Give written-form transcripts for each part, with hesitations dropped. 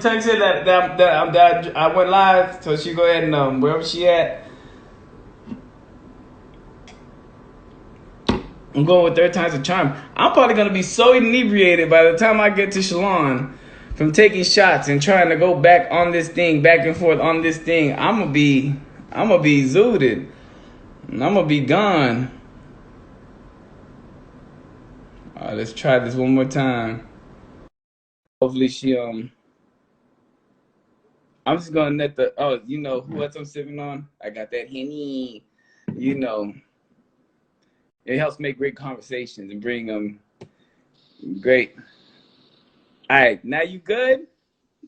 Text her that I went live, so she go ahead and wherever she at, I'm going with third time's a charm. I'm probably gonna be so inebriated by the time I get to Shalon from taking shots and trying to go back on this thing, back and forth on this thing. I'm gonna be zooted. I'm gonna be gone. All right, let's try this one more time. Hopefully she I'm just gonna let the you know who else I'm sipping on? I got that Henny. You know, it helps make great conversations and bring great. All right, now you good?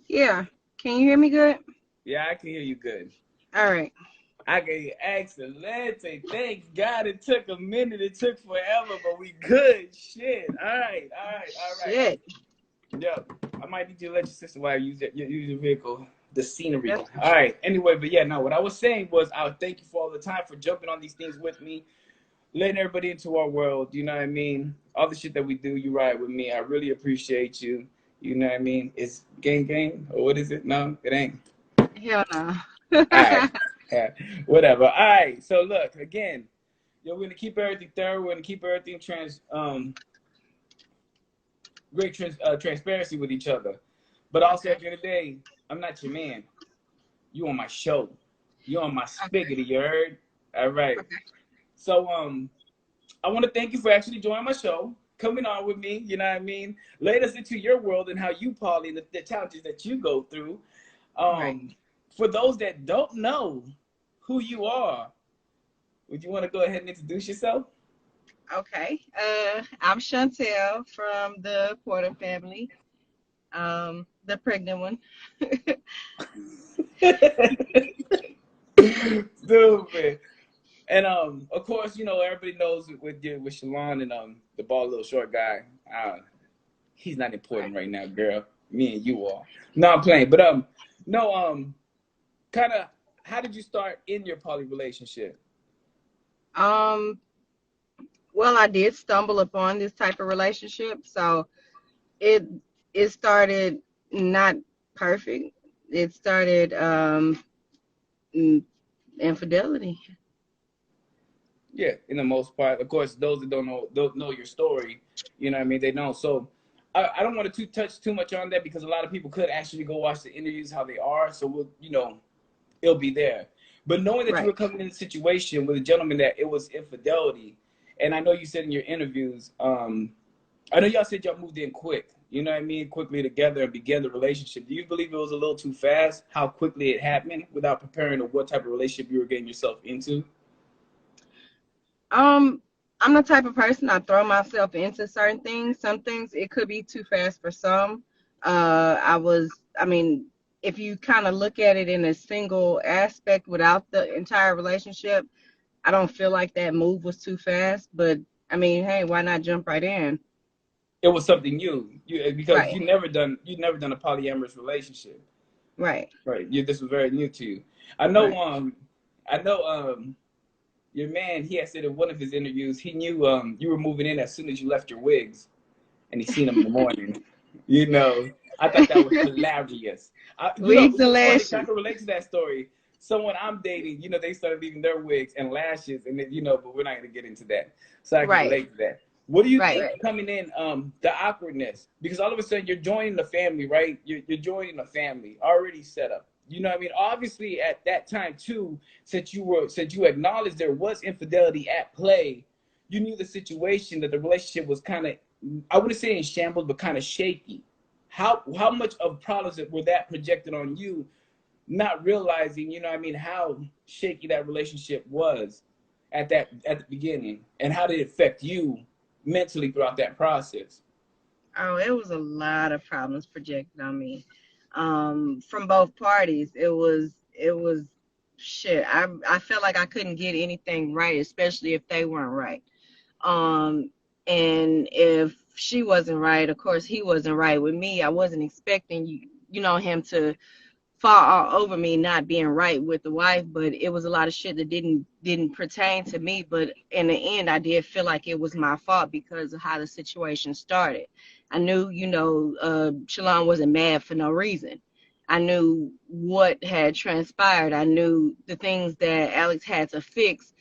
Yeah. Can you hear me good? Yeah, I can hear you good. All right. I can hear excellent. Thank God it took a minute. It took forever, but we good. Shit. All right. Shit. Yep. I might need you to let your sister while you use your vehicle, the scenery. That's All right. Anyway, but yeah, no. What I was saying was, I would thank you for all the time for jumping on these things with me, letting everybody into our world. You know what I mean? All the shit that we do, you ride with me. I really appreciate you. You know what I mean? It's gang, or what is it? No, it ain't. hell no. All right. Yeah, whatever. All right. So look again. We're gonna keep everything thorough. We're gonna keep everything transparency with each other. But also Okay. at the end of the day, I'm not your man. You on my show. You on my Okay. spigot. You heard? All right. Okay. So I want to thank you for actually joining my show, coming on with me. You know what I mean? Let us into your world and how you, Polly, the challenges that you go through. Right. For those that don't know who you are, would you want to go ahead and introduce yourself? Okay. I'm Shantell from the Portah family. The pregnant one. Stupid. And of course, everybody knows with Shalon and the bald little short guy. He's not Right. important right now, girl. Me and you are. No, I'm playing. But no, kind of. How did you start in your poly relationship? Um, well, I did stumble upon this type of relationship, so it it started not perfect. It started in- infidelity. Yeah, in the most part. Of course, those that don't know your story, you know what I mean. They don't. So I don't want to touch too much on that because a lot of people could actually go watch the interviews how they are. So it'll be there. But knowing that you Right. were coming in a situation with a gentleman that it was infidelity, and I know you said in your interviews, I know y'all said y'all moved in quick. You know what I mean? Quickly together and began the relationship. Do you believe it was a little too fast? How quickly it happened without preparing to what type of relationship you were getting yourself into? Um, I'm the type of person I throw myself into certain things. Some things it could be too fast for some. I mean, if you kind of look at it in a single aspect without the entire relationship, I don't feel like that move was too fast. But I mean, hey, why not jump right in? It was something new. Because Right, you never done a polyamorous relationship. right. Right. This was very new to you. I know Right. um I know your man, he had said in one of his interviews he knew you were moving in as soon as you left your wigs and he seen them in the morning. You know, I thought that was hilarious. Wigs Which and is funny. I lashes. can relate to that story. Someone I'm dating, they started leaving their wigs and lashes, and then, but we're not going to get into that. So I can Right, relate to that. What do you right. think coming in, the awkwardness? Because all of a sudden you're joining the family, right? You're joining the family already set up. You know what I mean? Obviously, at that time too, since you acknowledged there was infidelity at play, you knew the situation that the relationship was kind of, I wouldn't say in shambles, but kind of shaky. How much of problems were that projected on you, not realizing, what I mean, how shaky that relationship was at the beginning, and how did it affect you mentally throughout that process? Oh, it was a lot of problems projected on me. From both parties. It was shit. I felt like I couldn't get anything right, especially if they weren't right. Um, and if she wasn't right, of course he wasn't right with me. I wasn't expecting him to fall all over me not being right with the wife, but it was a lot of shit that didn't pertain to me. But in the end, I did feel like it was my fault because of how the situation started. I knew, Shalon wasn't mad for no reason. I knew what had transpired. I knew the things that Alex had to fix.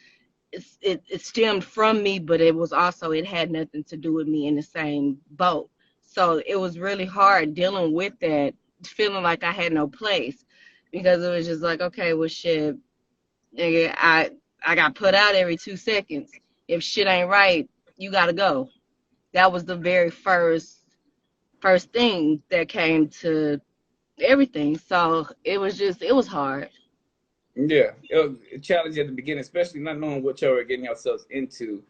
It stemmed from me, but it was also, it had nothing to do with me in the same boat. So it was really hard dealing with that, feeling like I had no place, because it was just like, okay, well, shit, nigga, I got put out every 2 seconds. If shit ain't right, you gotta go. That was the very first thing that came to everything. So it was hard. Yeah, it was a challenge at the beginning, especially not knowing what y'all were getting yourselves into.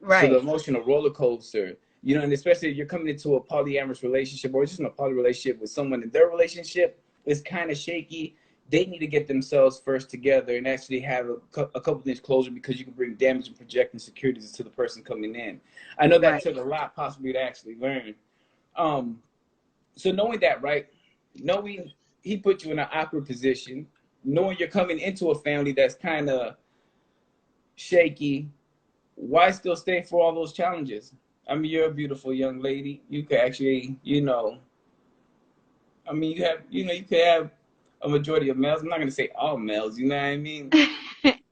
So the Right, emotional roller coaster, and especially if you're coming into a polyamorous relationship or just in a poly relationship with someone, in their relationship is kind of shaky. They need to get themselves first together and actually have a couple things closure, because you can bring damage and project insecurities to the person coming in. I know that right. took a lot possibly to actually learn. Um, so knowing that, right? Knowing he put you in an awkward position, knowing you're coming into a family that's kind of shaky, why still stay for all those challenges? I mean, you're a beautiful young lady. You could actually, I mean, you could have a majority of males. I'm not gonna say all males, you know what I mean?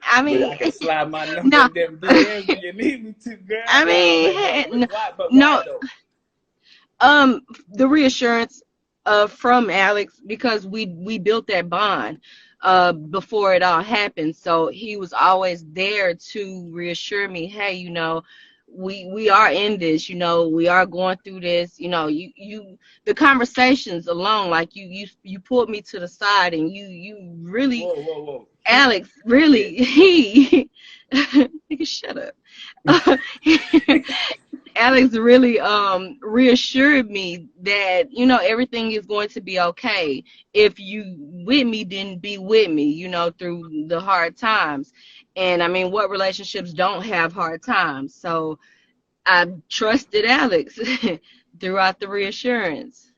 I But mean, I can slide my number no. in them DMs if you need me to, girl. I But no, mean, but why? But why no. though? Um, the reassurance from Alex, because we built that bond before it all happened. So he was always there to reassure me, hey, we are in this, we are going through this, you the conversations alone, like you pulled me to the side, and you really, Whoa, whoa, whoa. He Alex, did. really, he nigga, shut up. Alex really reassured me that everything is going to be okay. If you with me, then be with me, through the hard times. And I mean, what relationships don't have hard times? So I trusted Alex throughout the reassurance.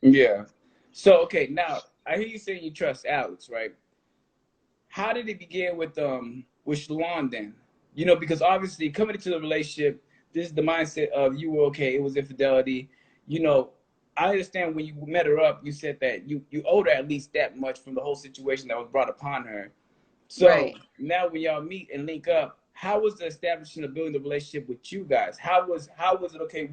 Yeah. So okay, now I hear you saying you trust Alex, right? How did it begin with Shalon then? Because obviously coming into the relationship, this is the mindset of you were okay, it was infidelity. You know, I understand when you met her up, you said that you owed her at least that much from the whole situation that was brought upon her. So Right. now when y'all meet and link up, how was the establishing of building the relationship with you guys? How was it okay?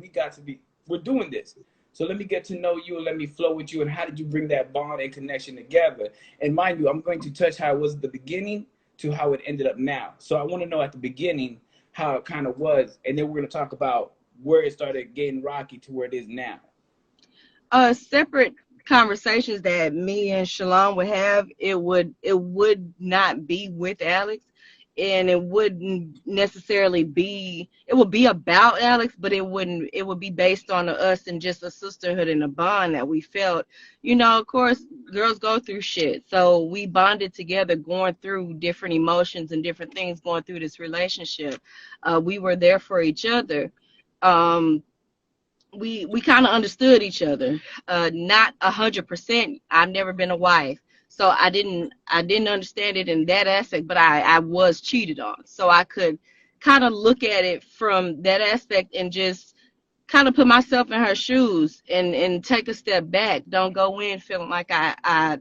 We're doing this. So let me get to know you and let me flow with you. And how did you bring that bond and connection together? And mind you, I'm going to touch how it was at the beginning to how it ended up now. So I want to know at the beginning how it kind of was, and then we're going to talk about where it started getting rocky to where it is now. Separate conversations that me and Shalon would have, it would not be with Alex, and it wouldn't necessarily be, it would be about Alex, but it would be based on us and just a sisterhood and a bond that we felt. Of course, girls go through shit, so we bonded together, going through different emotions and different things, going through this relationship. We were there for each other. um we kind of understood each other. Not 100%. I've never been a wife, so I didn't understand it in that aspect. But I was cheated on, so I could kind of look at it from that aspect and just kind of put myself in her shoes and take a step back. Don't go in feeling like I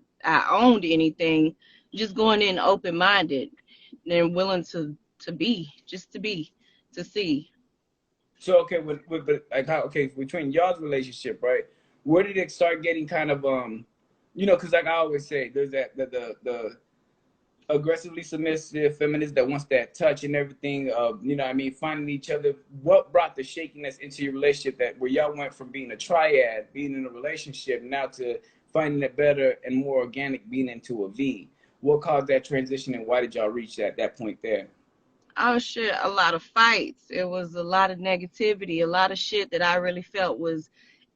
owned anything. Just going in open minded and willing to see. So okay, but like how okay between y'all's relationship, right? Where did it start getting kind of because like I always say, there's that the aggressively submissive feminist that wants that touch and everything of what I mean, finding each other. What brought the shakiness into your relationship that where y'all went from being a triad, being in a relationship, now to finding it better and more organic, being into a V? What caused that transition and why did y'all reach that point there? Oh shit, a lot of fights. It was a lot of negativity, a lot of shit that I really felt was,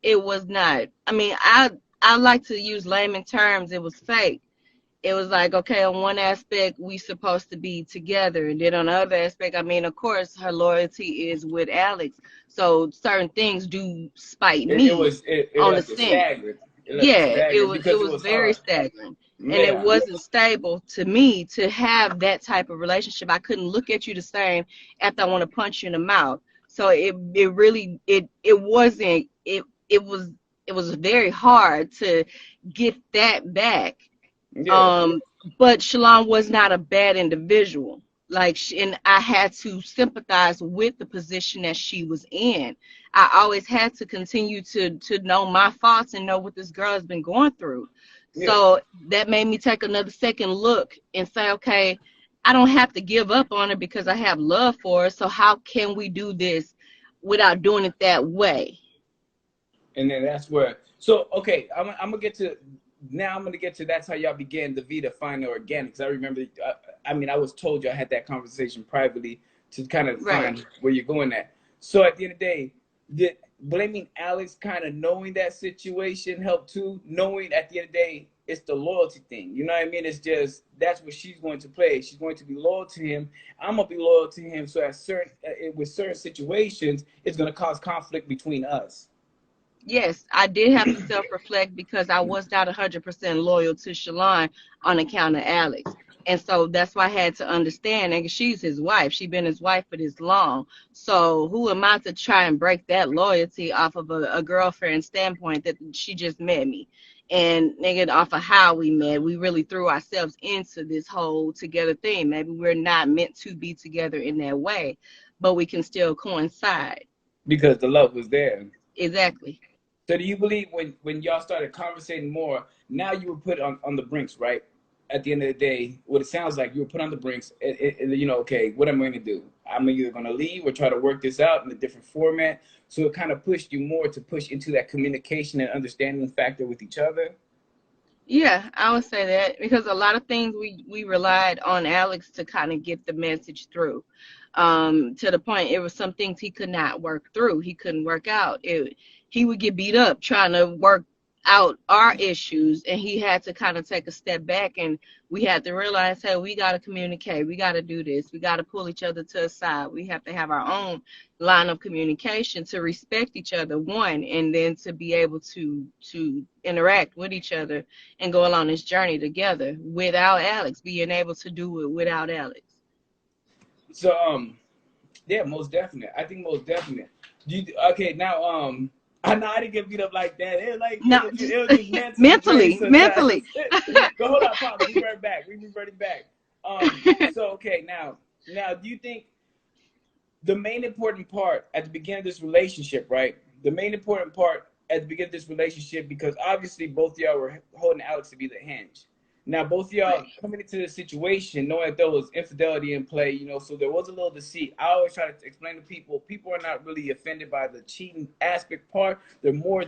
it was not. I mean, I like to use layman terms. It was fake. It was like, okay, on one aspect we supposed to be together, and then on the other aspect, I mean, of course her loyalty is with Alex. So certain things do spite It me was it on the left it sense. staggered. It left it Yeah, it staggered was it because it was was very hard. staggering, and it Yeah. wasn't stable to me to have that type of relationship. I couldn't look at you the same after I want to punch you in the mouth. So it really it wasn't it it was it was very hard to get that back. Yeah. Um, but Shalon was not a bad individual. Like, and I had to sympathize with the position that she was in. I always had to continue to know my faults and know what this girl has been going through. Yeah. So that made me take another second look and say, okay, I don't have to give up on her because I have love for her. So how can we do this without doing it that way? And then that's where. So okay, I'm gonna get to now. I'm gonna get to that's how y'all began the Vita Find Organic. Because I remember, I mean, I was told y'all had that conversation privately to kind of Right. find where you're going at. So at the end of the day, did blaming Alex kind of knowing that situation helped too? Knowing at the end of the day, it's the loyalty thing. You know what I mean? It's just that's what she's going to play. She's going to be loyal to him. I'm gonna be loyal to him. So at certain with certain situations, it's gonna cause conflict between us. Yes, I did have to self-reflect because I was not 100% loyal to Shalon on account of Alex. And so that's why I had to understand, and she's his wife. She's been his wife for this long. So who am I to try and break that loyalty off of a girlfriend standpoint that she just met me? And nigga, off of how we met, we really threw ourselves into this whole together thing. Maybe we're not meant to be together in that way, but we can still coincide. Because the love was there. Exactly. So do you believe when y'all started conversating more, now you were put on the brinks, right? At the end of the day, what it sounds like you were put on the brinks, and you know, okay, what am I going to do? I'm either going to leave or try to work this out in a different format. So it kind of pushed you more to push into that communication and understanding factor with each other. Yeah, I would say that because a lot of things we relied on Alex to kind of get the message through. To the point it was some things he could not work through. He couldn't work out. He would get beat up trying to work out our issues, and he had to kind of take a step back, and we had to realize, hey, we got to communicate. We got to do this. We got to pull each other to the side. We have to have our own line of communication to respect each other, one, and then to be able to interact with each other and go along this journey together without Alex, being able to do it without Alex. So yeah, most definite. I think most definite. Okay, now I know I didn't get beat up like that. It was like No, just it was just mentally draining mentally. sometimes. But hold on, pause. We revert back. We reverted back. So okay, now do you think the main important part at the beginning of this relationship, right? The main important part at the beginning of this relationship, because obviously both of y'all were holding Alex to be the hinge. Now both of y'all Right. coming into the situation knowing that there was infidelity in play, you know, so there was a little deceit. I always try to explain to people are not really offended by the cheating aspect part. They're more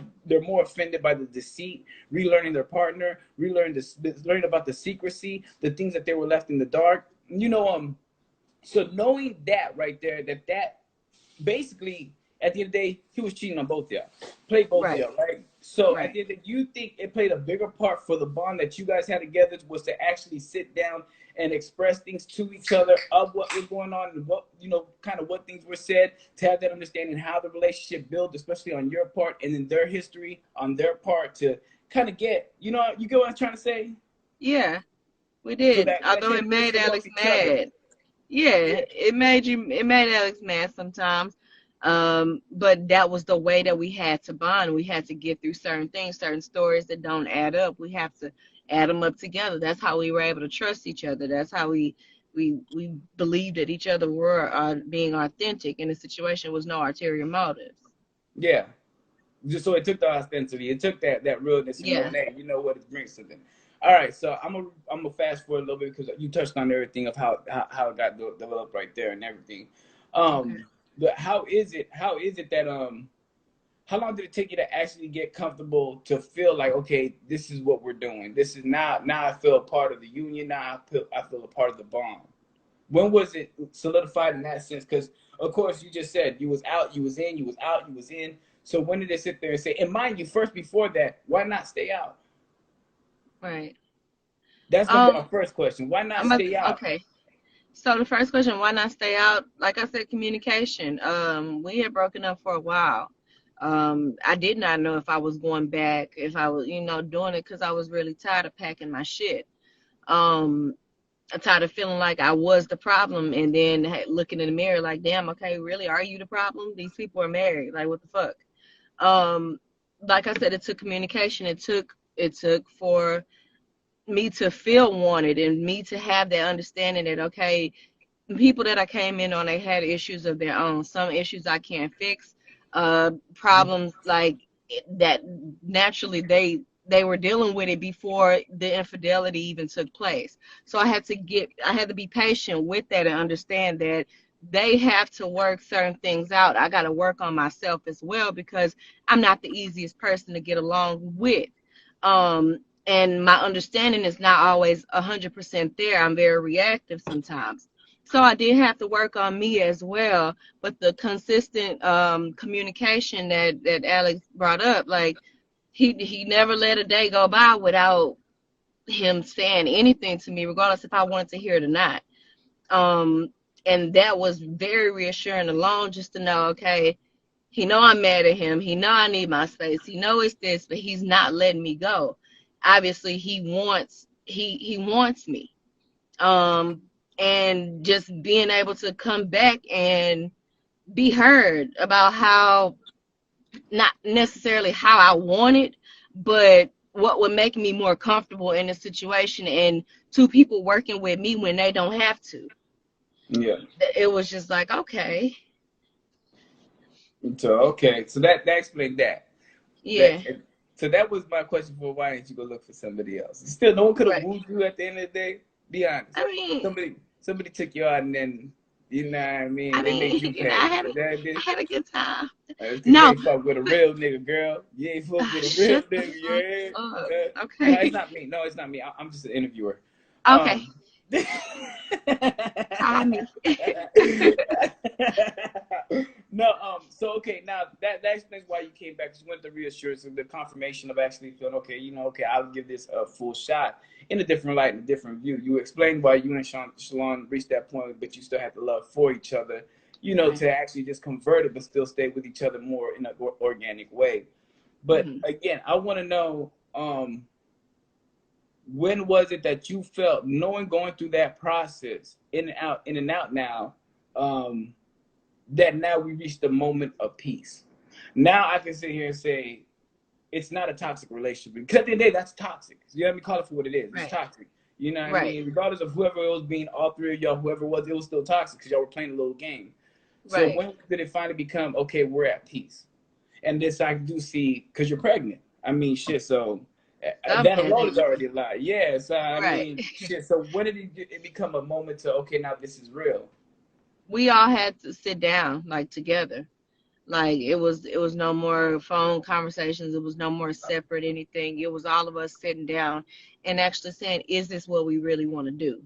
offended by the deceit, relearning their partner, learning about the secrecy, the things that they were left in the dark. You know, so knowing that right there, that basically at the end of the day, he was cheating on both of y'all, played both of Right. y'all, right? So at Right. the end of the day, you think it played a bigger part for the bond that you guys had together was to actually sit down and express things to each other of what was going on and what, you know, kind of what things were said, to have that understanding how the relationship built, especially on your part, and then their history on their part, to kind of get, you know, you get what I'm trying to say? Yeah, we So did. that Although it can push made them off Alex each other. mad. Yeah, Yeah. it made Alex mad sometimes. But that was the way that we had to bond. We had to get through certain things, certain stories that don't add up. We have to add them up together. That's how we were able to trust each other. That's how we believed that each other were being authentic, and the situation was no ulterior motives. Yeah. Just so it took the authenticity, it took that realness, and knowing Yeah. that you know what it brings to them. All right, so I'm gonna fast forward a little bit because you touched on everything of how it got developed right there and everything. Okay. But how is it that how long did it take you to actually get comfortable to feel like, okay, this is what we're doing, this is now I feel a part of the union, now I feel a part of the bond? When was it solidified in that sense? Because of course you just said you was out, you was in, you was out, you was in. So when did they sit there and say, and mind you, first before that, why not stay out? Right. That's gonna be Um. our first question. Why not I'm a, stay out? okay. So the first question, why not stay out? Like I said, communication. We had broken up for a while. I did not know if I was going back, if I was, doing it because I was really tired of packing my shit. Um, I'm tired of feeling like I was the problem, and then looking in the mirror like, damn, okay, really, are you the problem? These people are married. Like, what the fuck? Um, like I said, it took communication. It took for me to feel wanted and me to have that understanding that, okay, people that I came in on, they had issues of their own. Some issues I can't fix, problems like that naturally they were dealing with it before the infidelity even took place. So I had to be patient with that and understand that they have to work certain things out. I got to work on myself as well because I'm not the easiest person to get along with. And my understanding is not always 100% there. I'm very reactive sometimes. So I did have to work on me as well. But the consistent communication that Alex brought up, like he never let a day go by without him saying anything to me, regardless if I wanted to hear it or not. Um, and that was very reassuring alone, just to know, okay, he know I'm mad at him. He know I need my space. He know it's this, but he's not letting me go. Obviously, he wants me. Um, and just being able to come back and be heard about how, not necessarily how I want it, but what would make me more comfortable in the situation, and two people working with me when they don't have to. Yeah. It was just like, okay, So okay, so that explained that. yeah, That so that was my question for why didn't you go look for somebody else? Still, no one could have right. wooed you at the end of the day. Be honest. I mean, Somebody took you out and then you know what I mean. I They mean, made you you know, I pay. had a, But that I did. had a good time. That's because you No, ain't fuck with a but real nigga, girl. You ain't fuck with a real shut the nigga. fuck Yeah. up. No, it's Okay. not me. No, it's not me. I'm just an interviewer. Okay. Um. Call me. No, so okay, now that explains why you came back. You went the reassurance and the confirmation of actually feeling okay, okay, I'll give this a full shot in a different light, in a different view. You explained why you and Shalon reached that point, but you still had the love for each other, Right. to actually just convert it, but still stay with each other more in an organic way. But Hmm. again, I want to know, when was it that you felt, knowing going through that process, in and out now, um, that now we reached the moment of peace? Now I can sit here and say it's not a toxic relationship, because at the end of the day, that's toxic. You let me call it for what it is. It's Right. toxic. You know what I Right. mean? Regardless of whoever it was being, all three of y'all, whoever it was still toxic because y'all were playing a little game. So Right. when did it finally become okay? We're at peace, and this I do see because you're pregnant. I mean, shit. So that alone is Something. already a lie. Yes, I Right. mean, shit. So when did it become a moment to okay, now this is real? We all had to sit down like together. Like it was no more phone conversations. It was no more separate anything. It was all of us sitting down and actually saying, is this what we really want to do?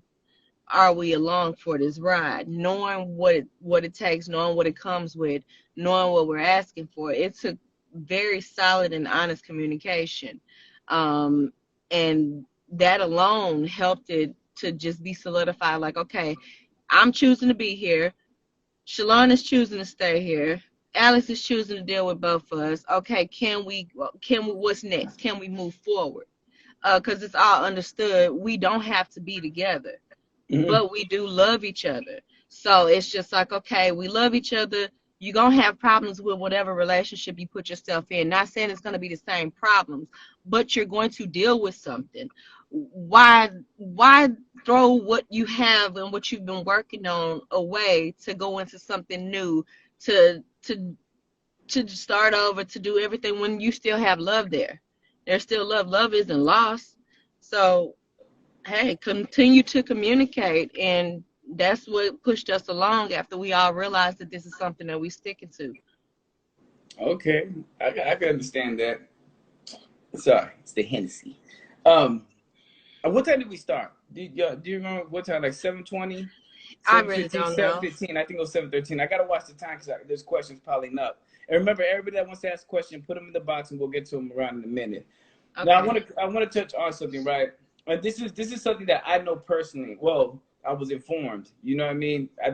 Are we along for this ride? Knowing what it takes, knowing what it comes with, knowing what we're asking for. It took very solid and honest communication. Um, and that alone helped it to just be solidified, like, okay, I'm choosing to be here. Shalon is choosing to stay here. Alex is choosing to deal with both of us. Okay, can we what's next? Can we move forward? Because it's all understood. We don't have to be together, Mm-hmm. but we do love each other. So it's just like, okay, we love each other. You're going to have problems with whatever relationship you put yourself in. Not saying it's going to be the same problems, but you're going to deal with something. Why throw what you have and what you've been working on away to go into something new, to start over, to do everything when you still have love there? There's still love. Love isn't lost. So hey, continue to communicate. And that's what pushed us along after we all realized that this is something that we sticking to. Okay, I can understand that. Sorry, it's the Hennessy. Um, what time did we start? Do you remember what time? Like 7:20, I seven really fifteen, don't seven know. fifteen. I think it was 7:13. I gotta watch the time because there's questions piling up. And remember, everybody that wants to ask a question, put them in the box, and we'll get to them around in a minute. Now, I Okay. want to I want to touch on something, right? And this is something that I know personally. Well, I was informed. You know what I mean? I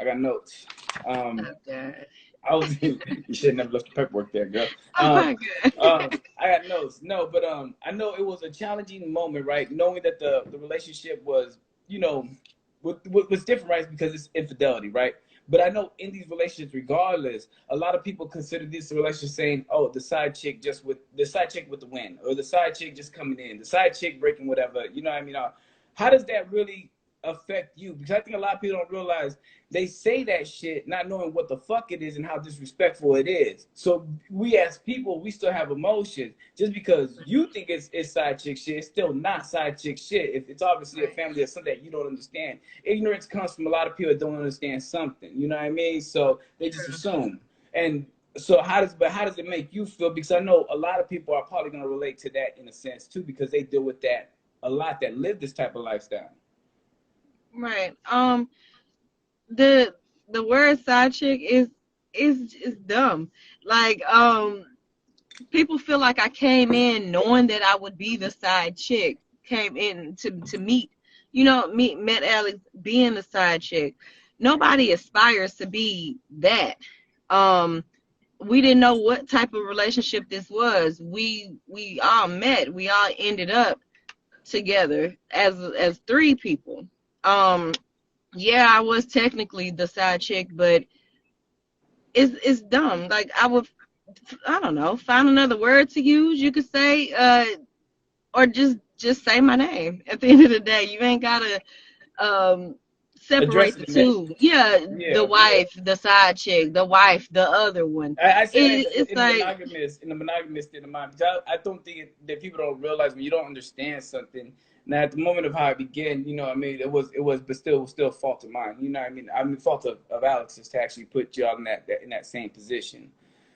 got notes. Um, Oh, God. I was you should have never left the paperwork there, girl. Oh, Um, my God. I got notes. No, but I know it was a challenging moment, right? Knowing that the relationship was, what was different, right? Because it's infidelity, right? But I know in these relationships, regardless, a lot of people consider this relationship saying, "Oh, the side chick just with the side chick with the win, or the side chick just coming in, the side chick breaking whatever." You know what I mean? How does that really affect you? Because I think a lot of people don't realize they say that shit not knowing what the fuck it is and how disrespectful it is. So we as people, we still have emotions. Just because you think it's side chick shit, it's still not side chick shit. If it's obviously a Right. family or something that you don't understand. Ignorance comes from a lot of people that don't understand something. You know what I mean? So they just True. assume. And so how does it make you feel? Because I know a lot of people are probably gonna relate to that in a sense too, because they deal with that a lot that live this type of lifestyle. Right. The word side chick is dumb. Like, people feel like I came in knowing that I would be the side chick. Came in to meet, met Alex being the side chick. Nobody aspires to be that. Um, we didn't know what type of relationship this was. We all met. We all ended up together as three people. Um, yeah, I was technically the side chick, but it's dumb. Like, I don't know, find another word to use. You could say, or just say my name. At the end of the day, you ain't gotta separate the Addressing that, two. Yeah, the yeah. wife, the side chick, the wife, the other one. I say that It's in the like, monogamous state of mind, because I don't think that people don't realize when you don't understand something. Now, at the moment of how it began, you know, what I mean, but still, it was still a fault of mine. You know, what I mean, fault of Alex's to actually put y'all in that same position.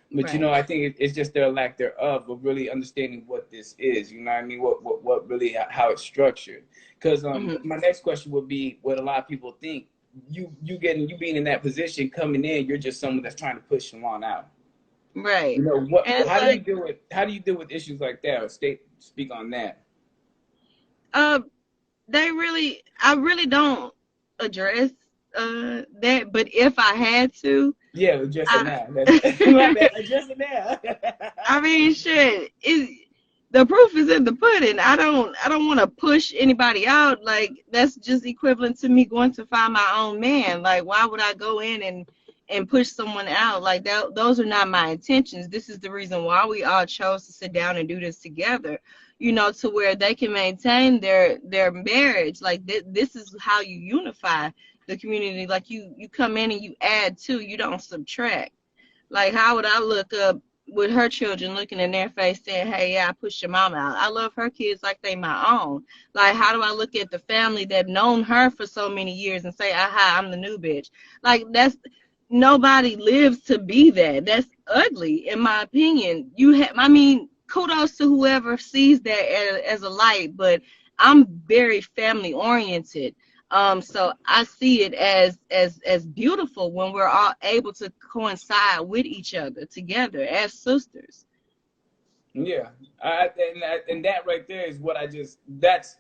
But you know, right. I think it's just their lack thereof of really understanding what this is. You know what I mean? What really how it's structured. Because Hmm. my next question would be what a lot of people think. You being in that position coming in, you're just someone that's trying to push someone out. Right. You know what? And it's like, How do you deal with issues like that? Or speak on that. uh, I really don't address that, but if I had to, Yeah, just in I that. My bad. Just in that. I mean, shit, the proof is in the pudding. I don't want to push anybody out. Like, that's just equivalent to me going to find my own man. Like, why would I go in and push someone out? Like, that, those are not my intentions. This is the reason why we all chose to sit down and do this together. To where they can maintain their marriage. Like, this is how you unify the community. Like, you come in and you add to, you don't subtract. Like, how would I look up with her children looking in their face saying, "Hey, yeah, I pushed your mom out. I love her kids like they my own." Like, how do I look at the family that known her for so many years and say, "Aha, I'm the new bitch"? Like, that's nobody lives to be that. That's ugly, in my opinion. I mean, kudos to whoever sees that as a light, but I'm very family oriented. So I see it as beautiful when we're all able to coincide with each other together as sisters. Yeah, and that right there is what I just that's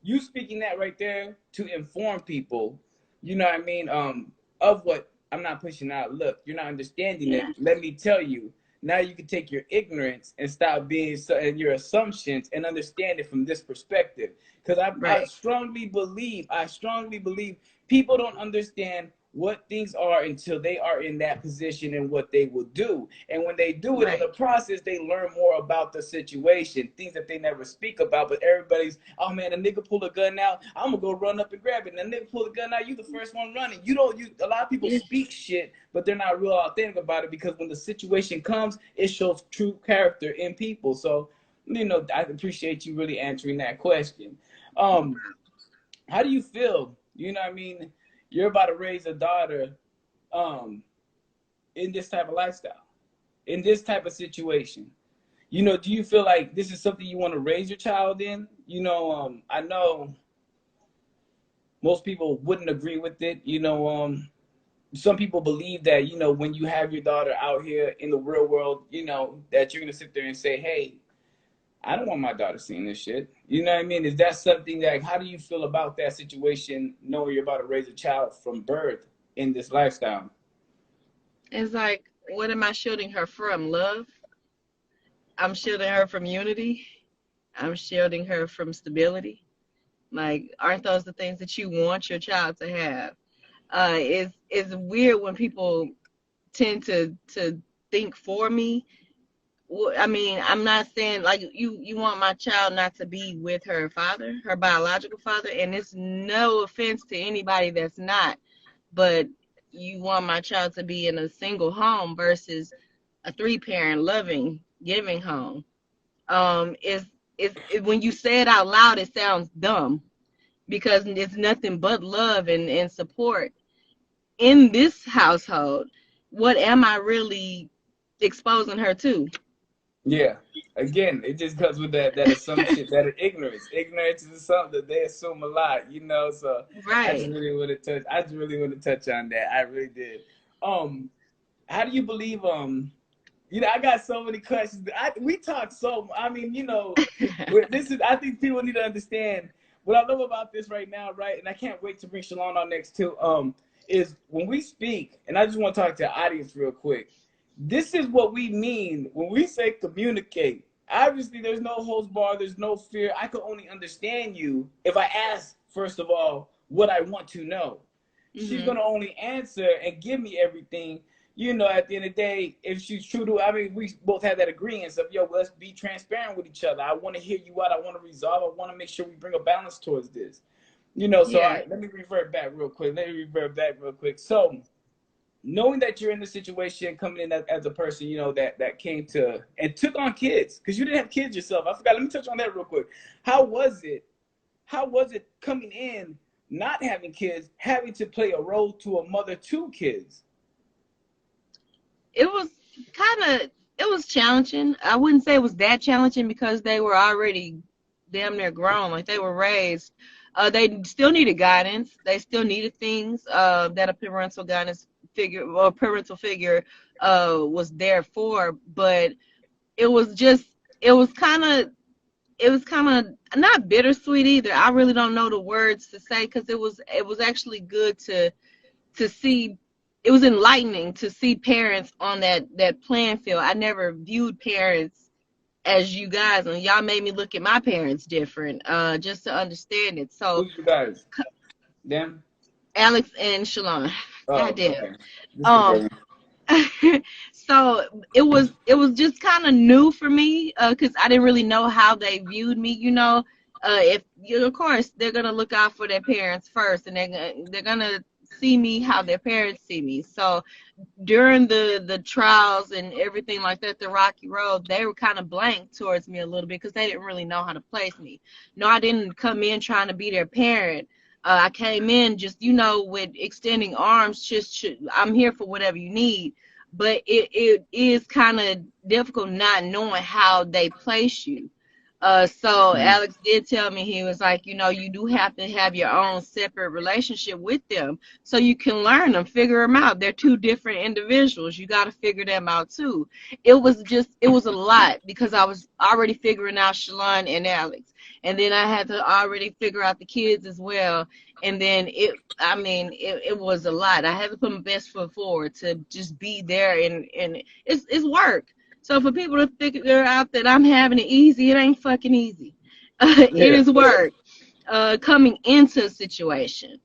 you speaking that right there to inform people. You know what I mean? Of what I'm not pushing out. Look, you're not understanding it. Yeah. Let me tell you. Now you can take your ignorance and stop being and your assumptions and understand it from this perspective. Because Right. I strongly believe people don't understand what things are until they are in that position and what they will do. And when they do it in Right. the process, they learn more about the situation, things that they never speak about. But everybody's, oh man, a nigga pull a gun out, I'm gonna go run up and grab it. And the nigga pull a gun out, you the first one running. A lot of people Yeah. speak shit, but they're not real authentic about it because when the situation comes, it shows true character in people. So, I appreciate you really answering that question. Um, how do you feel? You know what I mean? You're about to raise a daughter um in this type of lifestyle, in this type of situation. Do you feel like this is something you want to raise your child in? I know most people wouldn't agree with it. Some people believe that, when you have your daughter out here in the real world, that you're gonna sit there and say, hey, I don't want my daughter seeing this shit. You know what I mean? Is that something that, how do you feel about that situation, knowing you're about to raise a child from birth in this lifestyle? It's like, what am I shielding her from? Love? I'm shielding her from unity. I'm shielding her from stability. Like, aren't those the things that you want your child to have? It's weird when people tend to think for me. I mean, I'm not saying like you want my child not to be with her father, her biological father, and it's no offense to anybody that's not, but you want my child to be in a single home versus a three-parent loving, giving home. When you say it out loud, it sounds dumb because it's nothing but love and support in this household. What am I really exposing her to? Yeah. Again, it just comes with that assumption, that ignorance. Ignorance is something that they assume a lot, you know. So Right. I just really want to touch on that. I really did. Um, how do you believe? You know, I got so many questions. We talk so. I mean, you know, this is. I think people need to understand what I love about this right now, right? And I can't wait to bring Shalon on next too. Is when we speak, and I just want to talk to the audience real quick. This is what we mean when we say communicate. Obviously, there's no holds bar, there's no fear. I can only understand you if I ask, first of all, what I want to know. She's Hmm. gonna only answer and give me everything. You know, at the end of the day, if she's true to, I mean, we both have that agreement of, yo, let's be transparent with each other. I want to hear you out. I want to resolve. I want to make sure we bring a balance towards this. You know, so all Yeah. right, let me revert back real quick. So, knowing that you're in the situation, coming in as a person, you know, that came to and took on kids, because you didn't have kids yourself. I forgot. Let me touch on that real quick. How was it? How was it coming in, not having kids, having to play a role to a mother to kids? It was it was challenging. I wouldn't say it was that challenging because they were already damn near grown, like they were raised. They still needed guidance. They still needed things that a parental guidance figure or parental figure was there for. But it was just it was kind of it was kind of not bittersweet either. I really don't know the words to say because it was actually good to see. It was enlightening to see parents on that playing field. I never viewed parents as you guys, and y'all made me look at my parents different, just to understand it. So Who's you guys? Them? Alex and Shalon, Oh, goddamn. okay. Just Um, confirming. so it was just kind of new for me because I didn't really know how they viewed me. If you, of course, they're gonna look out for their parents first, and they're gonna see me how their parents see me. So during the trials and everything like that, the rocky road, they were kind of blank towards me a little bit because they didn't really know how to place me. No, I didn't come in trying to be their parent. I came in just with extending arms. Just I'm here for whatever you need. But it is kind of difficult not knowing how they place you. So Mm-hmm. Alex did tell me, he was like, you do have to have your own separate relationship with them so you can learn them, figure them out. They're two different individuals. You got to figure them out too. It was a lot because I was already figuring out Shalon and Alex. And then I had to already figure out the kids as well. And then it was a lot. I had to put my best foot forward to just be there, and it's work. So for people to figure out that I'm having it easy, it ain't fucking easy. It Yeah. is work. Coming into a situation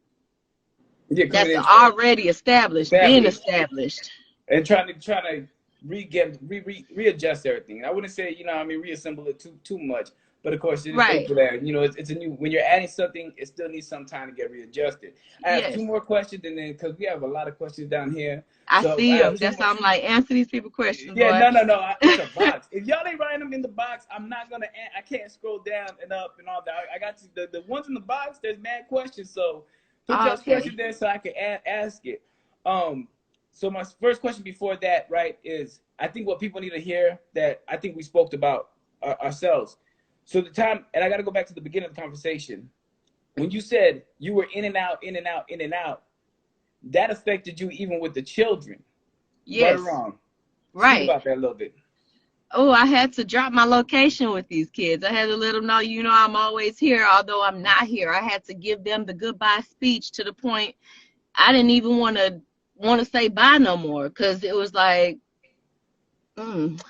Yeah, coming that's in already established, been established established. and trying to readjust everything. I wouldn't say, you know, I mean, reassemble it too much, but of course, it is Right. thankful that, you know, it's a new, when you're adding something, it still needs some time to get readjusted. I have two Yes. more questions, and then because we have a lot of questions down here, I so see I have them. two That's more. how I'm like, answer these people questions, Yeah, boy. no. It's a box. If y'all ain't writing them in the box, I'm not gonna. I can't scroll down and up and all that. I got the ones in the box. There's mad questions, so put Oh, your okay. question there so I can ask it. Um, so my first question before that, right, is I think what people need to hear that I think we spoke about ourselves. So the time, and I got to go back to the beginning of the conversation when you said you were in and out, in and out, in and out. That affected you even with the children, right or Yes. wrong? Speak Right. about that a little bit. Oh, I had to drop my location with these kids. I had to let them know, I'm always here, although I'm not here. I had to give them the goodbye speech to the point I didn't even want to say bye no more because it was like, mm,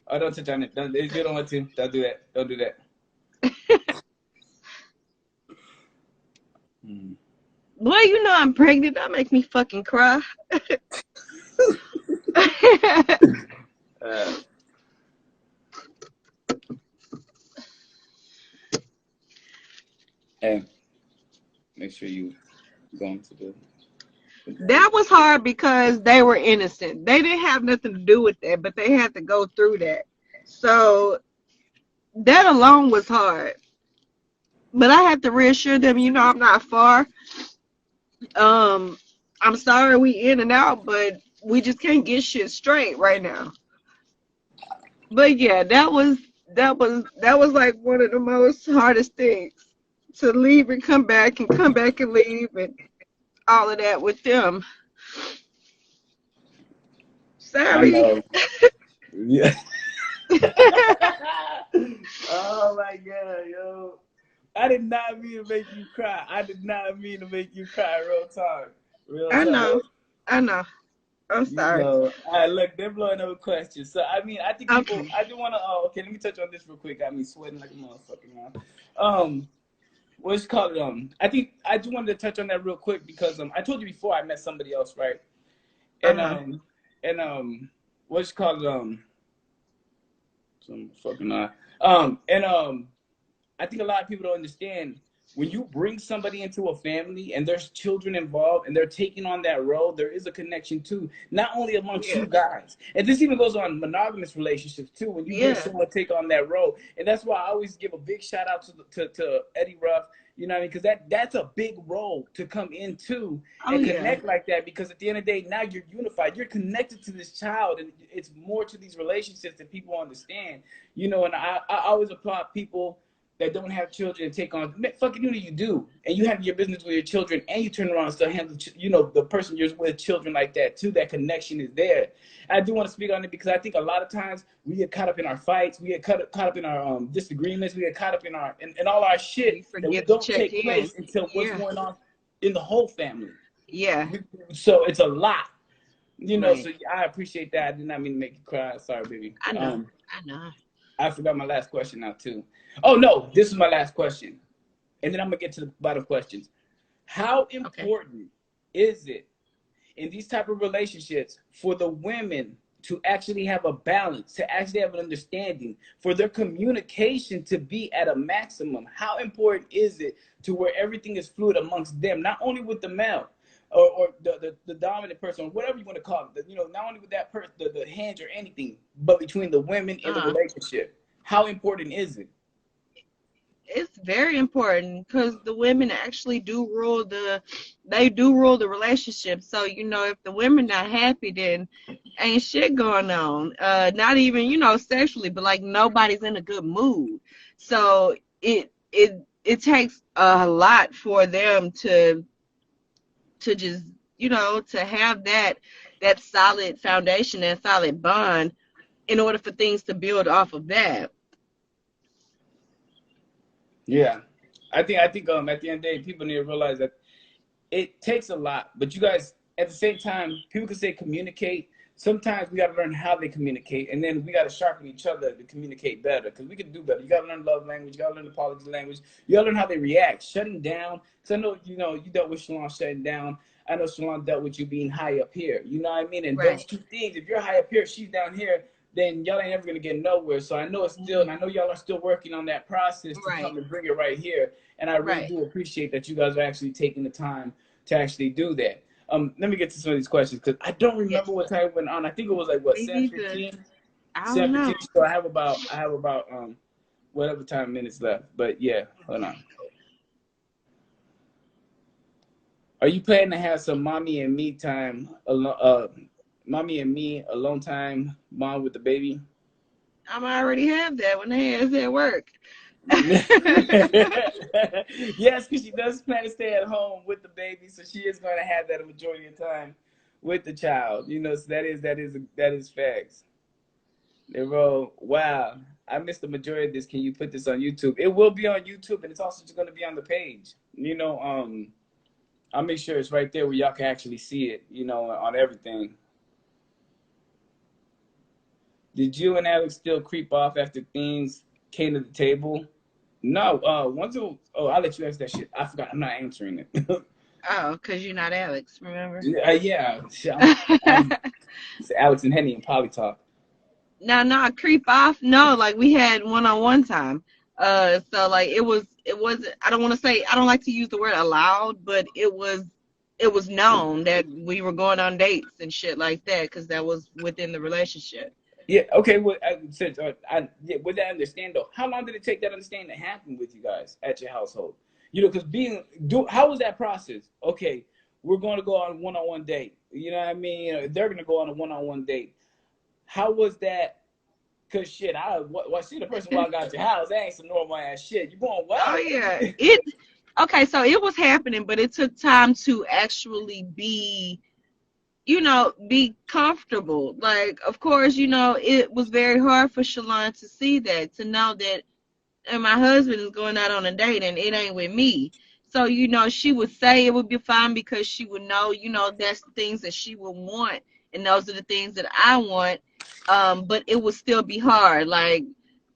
Oh, don't touch on it. Don't, if you don't want to, don't do that. Don't do that. Hmm. Boy, you know I'm pregnant. That makes me fucking cry. Uh, and make sure you go into the That was hard because they were innocent. They didn't have nothing to do with that, but they had to go through that. So that alone was hard. But I had to reassure them, you know, I'm not far. Um, I'm sorry we in and out, but we just can't get shit straight right now. But yeah, that was like one of the most hardest things to leave and come back and leave and all of that with them. I Sorry. know. Yeah. Oh my god, yo. I did not mean to make you cry. I did not mean to make you cry. Real talk. Real I talk. know. I know. I'm You sorry. know. All right, look, they're blowing up questions. So I mean, I think people. Okay. I do want to. Oh, okay. Let me touch on this real quick. Got me sweating like a motherfucker now. Um, what's it called? I think I do wanted to touch on that real quick because I told you before I met somebody else, right? And Uh-huh. and what's it called? Some fucking and I think a lot of people don't understand when you bring somebody into a family and there's children involved and they're taking on that role, there is a connection too, not only amongst Yeah. you guys. And this even goes on monogamous relationships too, when you bring Yeah. someone take on that role. And that's why I always give a big shout out to Eddie Ruff, you know what I mean? Because that's a big role to come into Oh and yeah. connect like that. Because at the end of the day, now you're unified. You're connected to this child, and it's more to these relationships that people understand. You know, and I always applaud people that don't have children and take on fucking you do, and you have your business with your children, and you turn around and still handle the person you're with, children like that too. That connection is there. I do want to speak on it because I think a lot of times we get caught up in our fights, we get caught up in our disagreements, we get caught up in all our We shit that we forget to don't check take in. place until what's Yeah. going on in the whole family. Yeah. So it's a lot, Right. So I appreciate that. I did not mean to make you cry. Sorry, baby. I know. I know. I forgot my last question now too. Oh no, this is my last question, and then I'm gonna get to the bottom questions. How Okay. important is it in these type of relationships for the women to actually have a balance, to actually have an understanding, for their communication to be at a maximum? How important is it to where everything is fluid amongst them, not only with the male or the dominant person, or whatever you want to call it, not only with that person, the hands or anything, but between the women in the Uh-huh. relationship? How important is it? It's very important because the women actually they do rule the relationship. So, you know, if the women not happy, then ain't shit going on. Not even, you know, sexually, but like nobody's in a good mood. So it takes a lot for them to just, you know, to have that solid foundation, that solid bond in order for things to build off of that. Yeah, I think at the end of the day, people need to realize that it takes a lot, but you guys at the same time, people can say communicate. Sometimes we got to learn how they communicate, and then we got to sharpen each other to communicate better because we can do better. You got to learn love language, you got to learn apology language, you got to learn how they react, shutting down. Because I know you dealt with Shalon shutting down. I know Shalon dealt with you being high up here. You know what I mean? And those Right. two things, if you're high up here, she's down here, then y'all ain't ever gonna get nowhere. So I know it's still, and I know y'all are still working on that process to Right. come and bring it right here. And I really Right. do appreciate that you guys are actually taking the time to actually do that. Let me get to some of these questions because I don't remember Yes. what time went on. I think it was like what Me neither. 7:15, I don't know. 7:15. So I have about whatever time minutes left. But yeah, hold on. Are you planning to have some mommy and me time mommy and me alone time, mom with the baby? I'm already have that when they ass at work. Yes, because she does plan to stay at home with the baby, so she is going to have that a majority of the time with the child. So that is facts. They roll. Wow, I missed the majority of this. Can you put this on YouTube? It will be on YouTube, and it's also just going to be on the page. I'll make sure it's right there where y'all can actually see it. On everything. Did you and Alex still creep off after things came to the table? No. Once it, oh, I'll let you answer that shit. I forgot. I'm not answering it. Oh, because you're not Alex, remember? Yeah, it's Alex and Henny and Polly talk. No, no, creep off. No, like we had one-on-one time. So like it wasn't. I don't want to say. I don't like to use the word allowed, but it was known that we were going on dates and shit like that because that was within the relationship. Yeah, okay. Well, since yeah, with that understand though, how long did it take that understanding to happen with you guys at your household? You know, because how was that process? Okay, we're going to go on a one-on-one date. You know what I mean? They're going to go on a one-on-one date. How was that? Cause shit, see the person walk out your house. That ain't some normal ass shit. You going Oh what? yeah, okay. So it was happening, but it took time to actually be, be comfortable. Like, of course, it was very hard for Shalon to see that, to know that, and my husband is going out on a date and it ain't with me. So, she would say it would be fine because she would know, that's the things that she would want. And those are the things that I want. But it would still be hard. Like,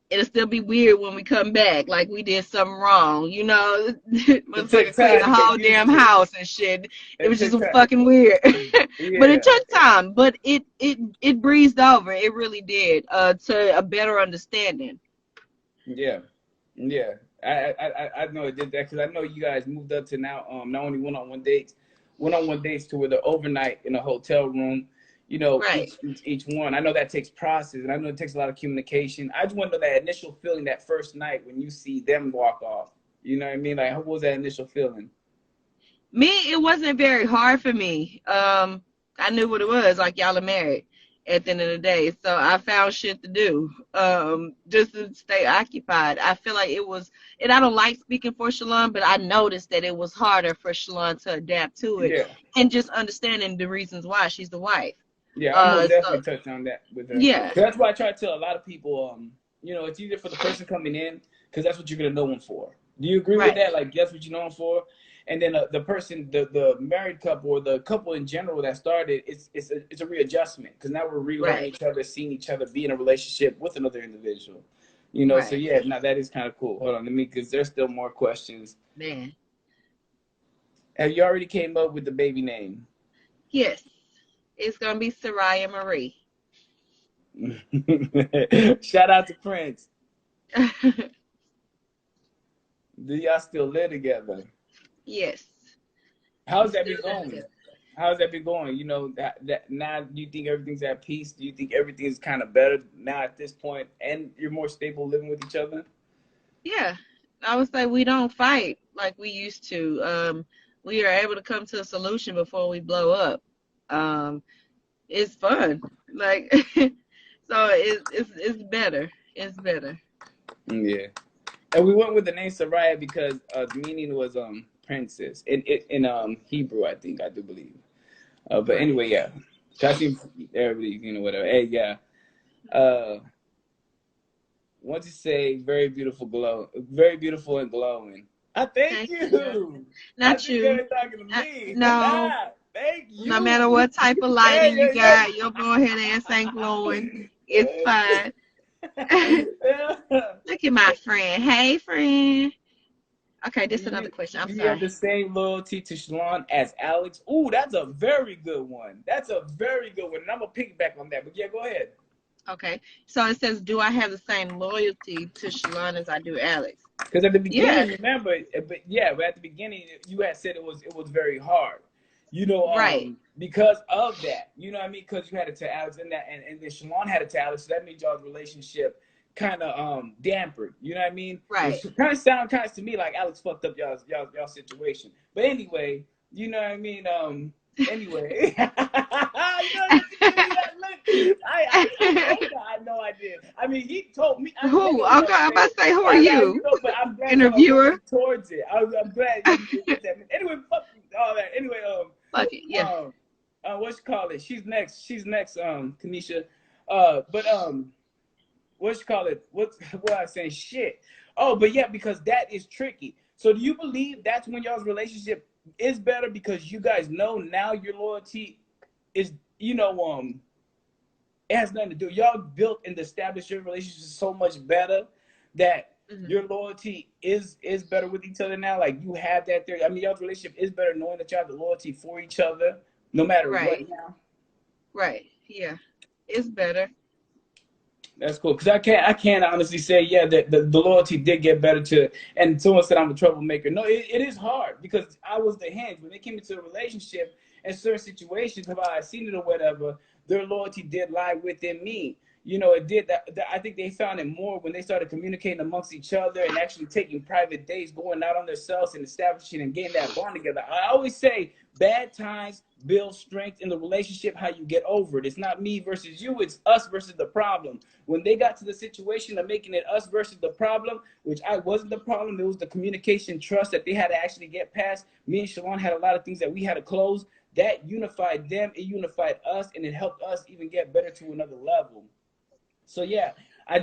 it'll still be weird when we come back. Like we did something wrong, It took Motherfucker clean time the to get whole used damn to it. house and shit. It It was took just time. fucking weird. But it Yeah, took time. But it breezed over. It really did. To a better understanding. yeah, yeah. I know it did that because I know you guys moved up to now not only one on one dates to where they're overnight in a hotel room. You know, Right. each one. I know that takes process, and I know it takes a lot of communication. I just want to know that initial feeling that first night when you see them walk off. You know what I mean? Like, what was that initial feeling? Me, it wasn't very hard for me. I knew what it was. Like y'all are married at the end of the day, so I found shit to do. Just to stay occupied. I feel like it was, and I don't like speaking for Shalon, but I noticed that it was harder for Shalon to adapt to it, Yeah, and just understanding the reasons why she's the wife. yeah. I most So definitely touched on that with her. yeah, That's why I try to tell a lot of people. It's either for the person coming in because that's what you're gonna know them for. Do you agree with right, that? Like, that's what you know them for. And then the person, the married couple or the couple in general that started, it's a readjustment because now we're relearning right, each other, seeing each other, be in a relationship with another individual. So right, yeah, now that is kind of cool. Hold on, let me because there's still more questions. man. Have you already came up with the baby name? Yes, it's gonna be Soraya Marie. Shout out to Prince. Do y'all still live together? Yes, we How's that still been live going? together. How's that been going? That now do you think everything's at peace? Do you think everything's kind of better now at this point, and you're more stable living with each other? Yeah, I would say we don't fight like we used to. We are able to come to a solution before we blow up. Um, it's fun, like so. It's better. It's better. Yeah, and we went with the name Saraya because the meaning was princess in Hebrew, I think I do believe. But Right. anyway, yeah, I see everybody, whatever. Hey, yeah. Uh, Once you say very beautiful and glowing. I thank Thank you. you. I Not think you're you. talking to me. No. Thank No you. matter what type of lighting you Hey, got, your forehead ass ain't glowing. It's fine. yeah. Look at my friend. Hey, friend. Okay, this is Do another you, question. I'm do you have sorry. the same loyalty to Shalon as Alex? Ooh, that's a very good one. That's a very good one. And I'm gonna piggyback on that. But yeah, go ahead. Okay, so it says, do I have the same loyalty to Shalon as I do Alex? Because at the Yeah, beginning, remember, but at the beginning, you had said it was very hard, right, because of that, you know what I mean? Because you had it to Alex and then Shalon had it to Alex, so that made y'all's relationship kind of dampered, you know what I mean? right. It kind of sound kind of to me like Alex fucked up y'all situation, but anyway, you know what I mean? Anyway, you know what you give me that look. I know I did. I mean, he told me. I think Who? I'm Okay, gonna I'm say about it. to say, who are you? But I'm glad y'all are Interviewer? working towards it. I'm glad you did that. Anyway, fuck all that. Anyway, Fuck it, yeah. um, what you call it? She's next. Kanisha. But what you call it? What I saying? Shit. Oh, but yeah, because that is tricky. So do you believe that's when y'all's relationship is better because you guys know now your loyalty is it has nothing to do. Y'all built and established your relationship so much better that Mm-hmm. your loyalty is better with each other now? Like you have that there. I mean, y'all's relationship is better knowing that you have the loyalty for each other, no matter what. Right. Now, Right. Yeah. It's better. that's cool because I can't honestly say yeah that the loyalty did get better to. And someone said I'm a troublemaker. No, it is hard because I was the hinge when they came into a relationship in certain situations. Have I seen it or whatever? Their loyalty did lie within me. It did that. I think they found it more when they started communicating amongst each other and actually taking private dates, going out on themselves and establishing and getting that bond together. I always say bad times build strength in the relationship. How you get over it. It's not me versus you. It's us versus the problem. When they got to the situation of making it us versus the problem, which I wasn't the problem, it was the communication trust that they had to actually get past. Me and Shalon had a lot of things that we had to close. That unified them, it unified us, and it helped us even get better to another level. So yeah, I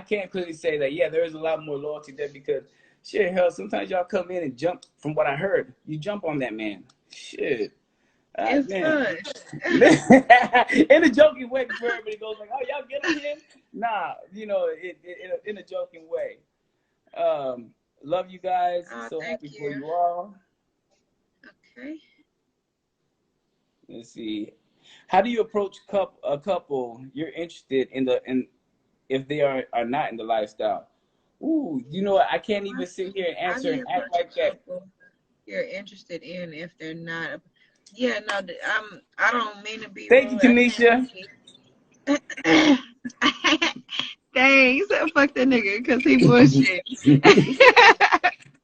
can't clearly say that. Yeah, there is a lot more loyalty there because shit, hell, sometimes y'all come in and jump. From what I heard, you jump on that man. Shit, It's man. fun. In a joking way, before everybody goes like, "Oh, y'all get on him." Nah, in a joking way. Love you guys. Oh, So thank happy for you. you all. Okay. Let's see. How do you approach a couple you're interested in if they are not in the lifestyle? Ooh, what? I can't even sit here and How do answer and you act approach like a that. couple you're interested in if they're not? Yeah, no, I don't mean to be Thank you, rude. I Tanisha. can't be. Dang, you said fuck that nigga because he bullshit.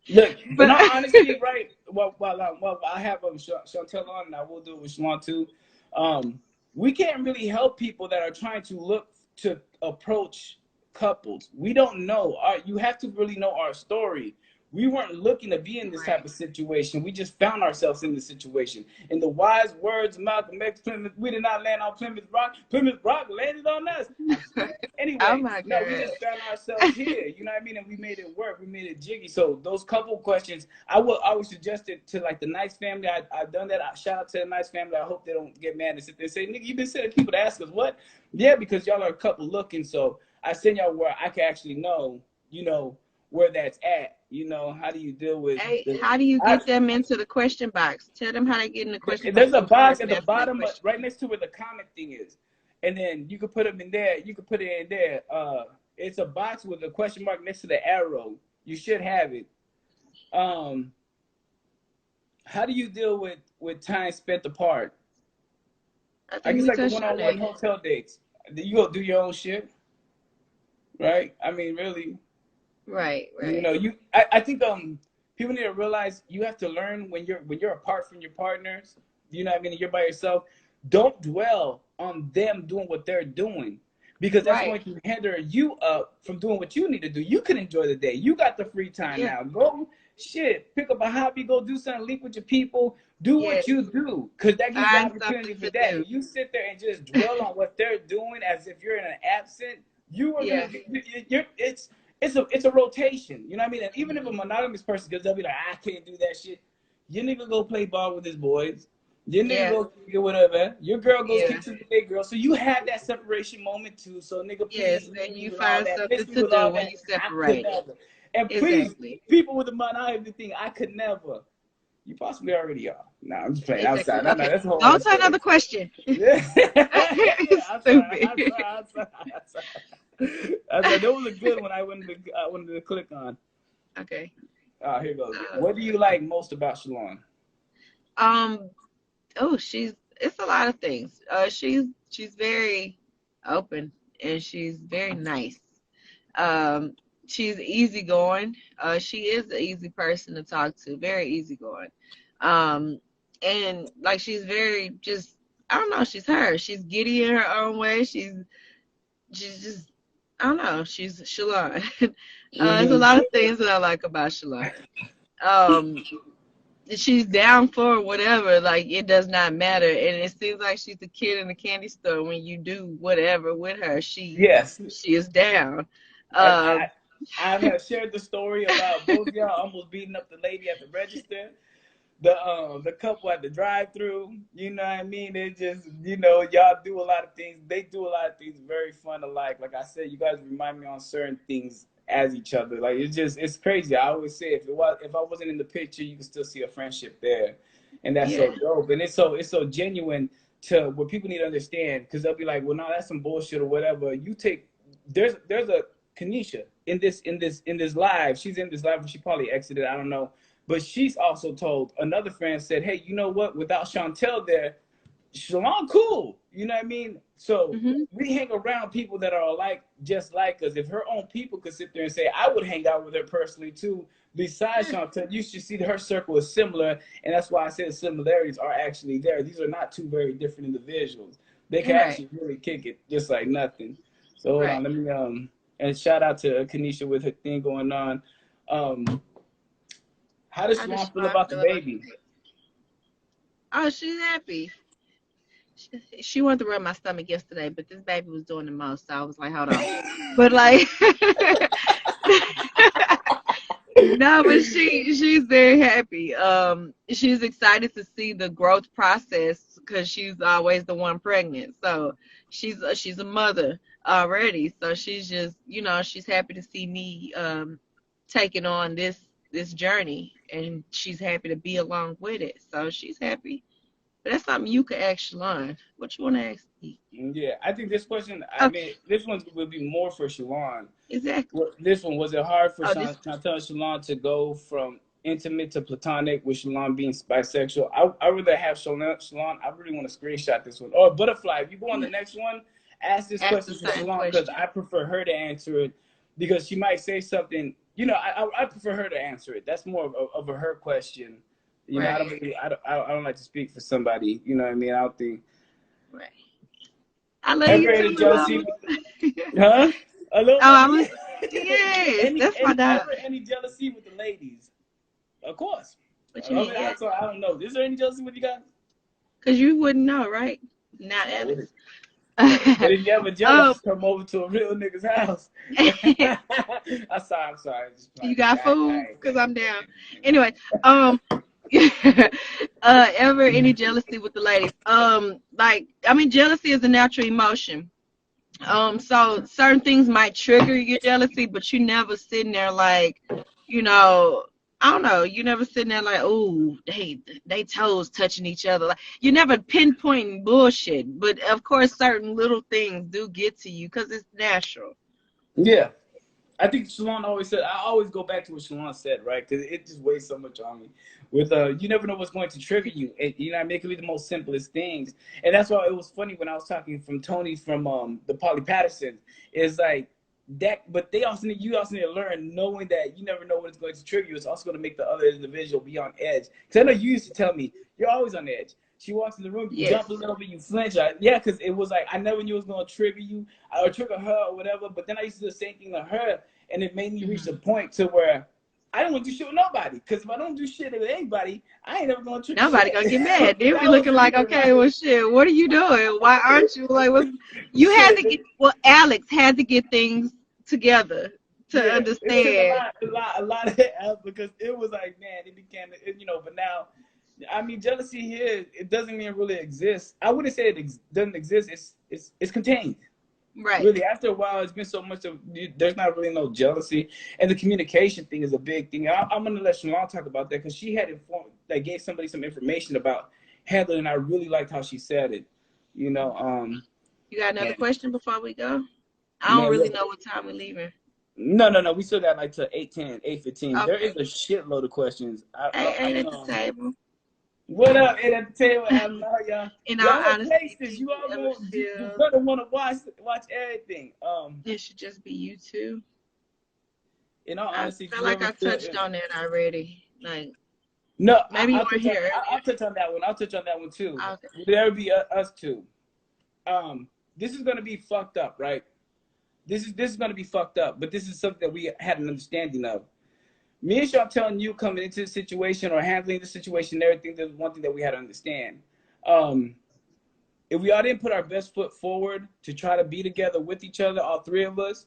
Look, in But all honesty, right? Well, I have Shantell on, and I will do it with Shalon too. Um, we can't really help people that are trying to look to approach couples. We don't know. You have to really know our story. We weren't looking to be in this type right, of situation. We just found ourselves in this situation. In the wise words of Malcolm X, Plymouth, we did not land on Plymouth Rock. Plymouth Rock landed on us. I'm just playing. oh Anyway, my no, we god. just found ourselves here. You know what I mean? And we made it work. We made it jiggy. So those couple questions, I would suggest it to like the Nice family. I've done that. Shout out to the Nice family. I hope they don't get mad and sit there and say, "Nigga, you've been sending people to ask us what?" Yeah, because y'all are a couple looking. So I send y'all where I can actually know, where that's at. How do you deal with Hey, the? how do you I, get them into the question box? Tell them how they get in the question box there's a so somebody box at can the answer their bottom, question. right next to where the comment thing is, and then you can put them in there. You can put it in there. It's a box with a question mark next to the arrow. You should have it. Um, how do you deal with time spent apart? I I think guess we like the touched on one-on-one that. hotel dates. You go do your own shit, right? I mean, really, Right, right. I think people need to realize you have to learn when you're apart from your partners. You know what I mean? You're by yourself. Don't dwell on them doing what they're doing because that's Right. going to hinder you up from doing what you need to do. You can enjoy the day. You got the free time Yeah. now. Go shit, pick up a hobby, go do something, link with your people, do what Yes. you do because that gives you Find opportunity something for to that. do. If you sit there and just dwell on what they're doing as if you're in an absent, you are gonna Yeah. be. It's a rotation. You know what I mean? And even if a Mhm. monogamous person, because they'll be like, I can't do that shit. Your nigga go play ball with his boys. Your nigga Yeah. go kick it, whatever. Your girl goes Yeah. kick to the big girl. So you have that separation moment too. So nigga, Yes. please And leave me you with all find that. Miss something me to with do all when that. you I could separate. never. And please, Exactly. people with the monogamous thing, I could never. You possibly already are. Nah, I'm just playing Exactly. outside. No, Okay. that's a whole Go other to another story. question. Yeah, yeah. I'm sorry. Stupid. I'm sorry. I'm sorry. I'm sorry. That was a good one. I wanted to click on. Okay. Here goes. Uh, What do you like most about Shalon? um. Oh, it's a lot of things. She's very open and she's very nice. Um. She's easygoing. She is an easy person to talk to. Very easygoing. Um. And like she's very just. I don't know. She's her. She's giddy in her own way. She's just. I don't know. She's Shalon. There's a Mm-hmm. lot of things that I like about Shalon. Um. She's down for whatever, like it does not matter. And it seems like she's a kid in a candy store when you do whatever with her. Yes, She is down. I, Um, I I have shared the story about both y'all almost beating up the lady at the register. The couple at the drive-through. You know what I mean? They just y'all do a lot of things. They do a lot of things very fun alike. Like I said, you guys remind me on certain things as each other. Like it's crazy. I always say if I wasn't in the picture, you can still see a friendship there, and that's Yeah. so dope. And it's so genuine to what people need to understand, because they'll be like, well, no, that's some bullshit or whatever. You take there's a Kanisha in this live. She's in this live, and she probably exited. I don't know, but she's also told another friend said, hey, you know what? Without Shantell there, Shalon cool. You know what I mean? So Mm-hmm. we hang around people that are alike, just like us. If her own people could sit there and say, I would hang out with her personally too. Besides Chantel, you should see that her circle is similar, and that's why I said similarities are actually there. These are not two very different individuals. They can Right. actually really kick it just like nothing. So hold Right. on, let me and shout out to Kanisha with her thing going on. How does How does Shalon feel Shalon about the feel about? baby? Oh, she's happy. She wanted to rub my stomach yesterday, but this baby was doing the most, so I was like, hold on. But like, no, but she's very happy. She's excited to see the growth process because she's always the one pregnant. So she's a mother already. So she's just, she's happy to see me taking on this journey, and she's happy to be along with it. So she's happy. But that's something you could ask Shalon. What you want to ask me? Yeah, I think this question, I Okay, mean, this one will be more for Shalon. exactly. This one, was it hard for Oh, this. Chantel and Shalon to go from intimate to platonic, with Shalon being bisexual? I rather have Shalon. I really want to screenshot this one. Or Butterfly, if you go on the next one, ask this Ask the question to same Shalon, because question. I prefer her to answer it, because she might say something. I prefer her to answer it. That's more of a her question. I Right, don't really, I don't like to speak for somebody. You know what I mean? I don't think. right. I love you Ever too, any my jealousy? mama. Huh? A little Oh, mama, I'm yeah. yes, any, that's my any, dog. ever any jealousy with the ladies? Of course. What you I mean? mean, Yeah, I don't know. Is there any jealousy with you guys? because you wouldn't know, right? Not I Alex. wouldn't. But if you ever jealous, Oh, just come over to a real nigga's house. I'm sorry. Just you playing. got I food? ain't Because saying I'm down. Anyway, that. um, ever any jealousy with the ladies? Like, I mean, jealousy is a natural emotion. So certain things might trigger your jealousy, but you never sitting there like, you know, I don't know, you never sitting there like, oh, they toes touching each other. Like you never pinpointing bullshit. But of course certain little things do get to you because it's natural. Yeah. I think Shalon always said. I always go back to what Shalon said, right? Because it just weighs so much on me. With you never know what's going to trigger you. I mean, it could be the most simplest things, and that's why it was funny when I was talking from Tony from the Polly Patterson. Is like that, but you also need to learn knowing that you never know what it's going to trigger you. It's also going to make the other individual be on edge. Because I know you used to tell me you're always on edge. She walks in the room, you Yes. jump a little bit, you flinch. Yeah, because it was like I never knew it was going to trigger you or trigger her or whatever. But then I used to do the same thing to her, and it made me reach the Hmm. point to where I don't want to do shit with nobody. Because if I don't do shit with anybody, I ain't never going to trigger Nobody shit. gonna get mad. They'll be That was looking the like, reason okay, why. well, shit, what are you doing? Why aren't you like? What's you had Shit, to get? Well, Alex had to get things together to yeah, it took understand. a lot of help, because it was like, man, it became, but now, I mean, jealousy here, it doesn't mean it really exists. I wouldn't say doesn't exist. It's contained. Right. Really, after a while, it's been so much of, there's not really no jealousy, and the communication thing is a big thing. I'm gonna let Shalon talk about that, because she had informed, like, gave somebody some information about handling, and I really liked how she said it. You know, You got another and question before we go? I don't man, really look, know what time we're leaving. no, we still got like to 8:10, 8:15. There is Okay. a shitload of questions. I Ain't don't at the know. table. What up, and at the table, I love y'all. In all Y'all gonna honesty, taste this. do You you all ever gonna, you're feel gonna want to watch everything. it should just be you two? In all I honesty, if feel you like ever I feel touched it, on that already. Like no, maybe you weren't here I'll earlier. touch on that one. I'll touch on that one too. Okay. There be us two. This is gonna be fucked up, right? This is gonna be fucked up, but this is something that we had an understanding of. Me and Sean telling you coming into the situation or handling the situation and everything, there's one thing that we had to understand. Um, if we all didn't put our best foot forward to try to be together with each other, all three of us,